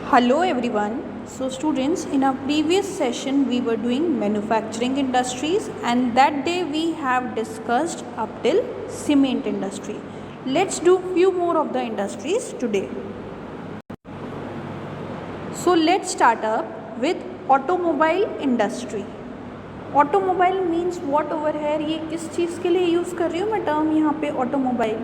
Hello everyone. So students, in our previous session we were doing manufacturing industries and that day we have discussed up till cement industry. Let's do few more of the industries today. So let's start up with automobile industry. Automobile means what over है, ये किस चीज़ के लिए use कर रही हूँ मैं term यहाँ पे ऑटोमोबाइल.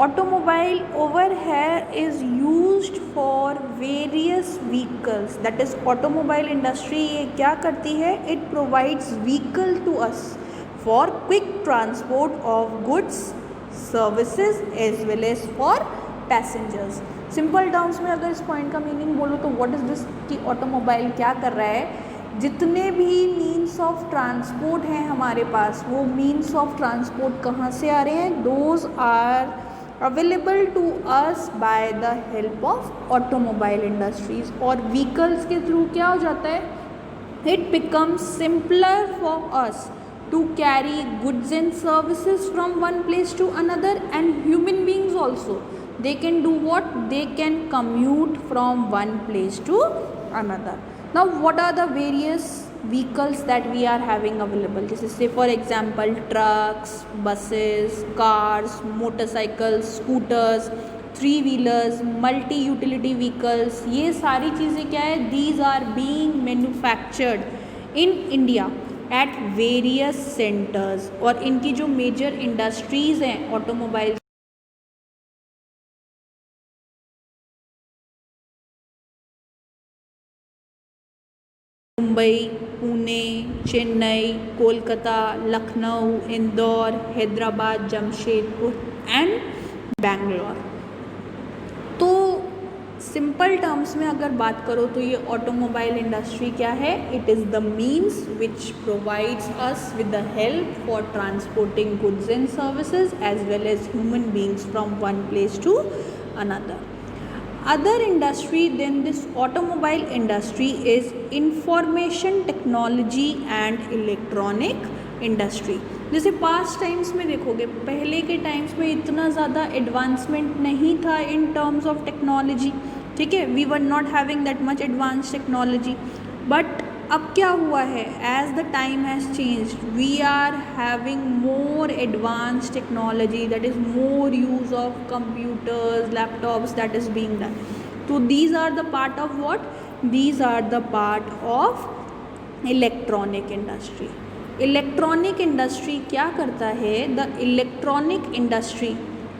ऑटोमोबाइल ओवर है is used for various vehicles. That is automobile industry ये क्या करती है, it provides vehicle to us for quick transport of goods services as well as for passengers. Simple terms में अगर इस पॉइंट का meaning बोलो तो व्हाट इज़ दिस कि ऑटोमोबाइल क्या कर रहा है, जितने भी मीन्स ऑफ ट्रांसपोर्ट हैं हमारे पास वो मीन्स ऑफ ट्रांसपोर्ट कहाँ से आ रहे हैं, those are available to us by the help of automobile industries. और व्हीकल्स के थ्रू क्या हो जाता है, it becomes simpler for us to carry goods and services from one place to another and human beings also they can do what, they can commute from one place to another. Now what are the various vehicles that we are having available, जैसे say for example trucks, buses, cars, motorcycles, scooters, three wheelers, multi utility vehicles. ये सारी चीज़ें क्या है, these are being manufactured in India at various centers. और इनकी जो major industries हैं ऑटोमोबाइल, मुंबई, पुणे, चेन्नई, कोलकाता, लखनऊ, इंदौर, हैदराबाद, जमशेदपुर एंड बेंगलोर. तो सिंपल टर्म्स में अगर बात करो तो ये ऑटोमोबाइल इंडस्ट्री क्या है, it is the means which provides us with the help for transporting goods and services as well as human beings from one place to another. Other industry than this automobile industry is information technology and electronic industry. जैसे past times में देखोगे, पहले के times में इतना ज़्यादा advancement नहीं था इन टर्म्स ऑफ टेक्नोलॉजी. ठीक है, we were not having that much advance technology. But अब क्या हुआ है, as the time has changed we are having more advance technology, that is more use of computers, laptops that is being done. तो these are the part of what, these are the part of electronic industry. Electronic industry क्या करता है, the electronic industry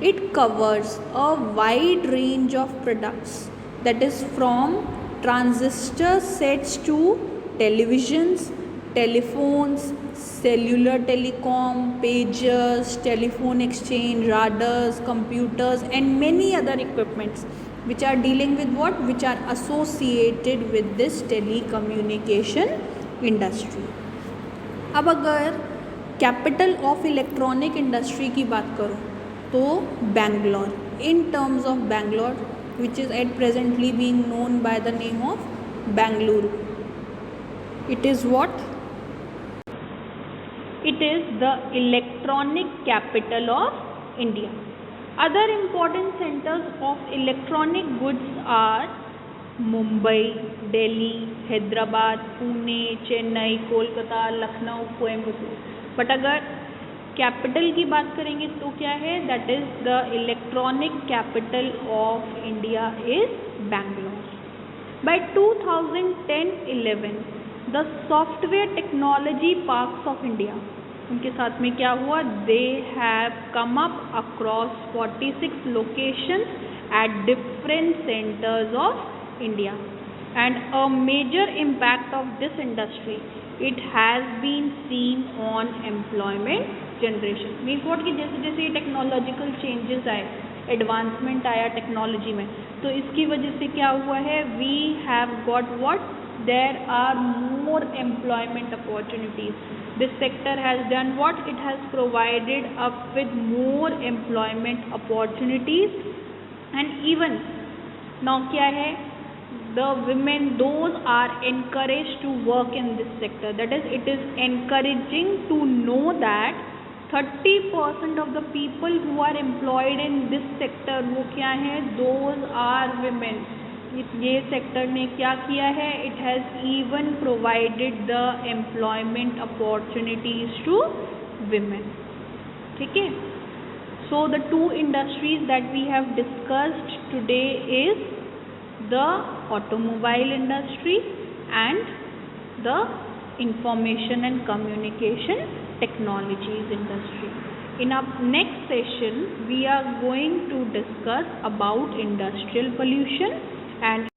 it covers a wide range of products, that is from transistor sets to televisions, telephones, cellular telecom, pagers, telephone exchange, radars, computers and many other equipments which are dealing with what, which are associated with this telecommunication industry. अब अगर capital of electronic industry की बात करो तो Bangalore, in terms of Bangalore which is at presently being known by the name of Bangalore. It is what? It is the electronic capital of India. Other important centers of electronic goods are Mumbai, Delhi, Hyderabad, Pune, Chennai, Kolkata, Lucknow, Coimbatore. But अगर capital की बात करेंगे तो क्या है, that is the electronic capital of India is Bangalore. By 2010-11 the software technology parks of India, उनके साथ में क्या हुआ, they have come up across 46 locations at different centres of India. And a major impact of this industry, it has been seen on employment generation. Means what कि जैसे जैसे ये technological changes आए, एडवांसमेंट आया टेक्नोलॉजी में, तो इसकी वजह से क्या हुआ है, we have got what, there are more employment opportunities. This sector has done what, it has provided up with more employment opportunities. And even now क्या है, the women, those are encouraged to work in this sector. That is, it is encouraging to know that 30% of the people who are employed in this sector वो क्या है, those are women. ये sector ने क्या किया है, it has even provided the employment opportunities to women. ठीक है. So the two industries that we have discussed today is the automobile industry and the information and communication technologies industry. In our next session, we are going to discuss about industrial pollution and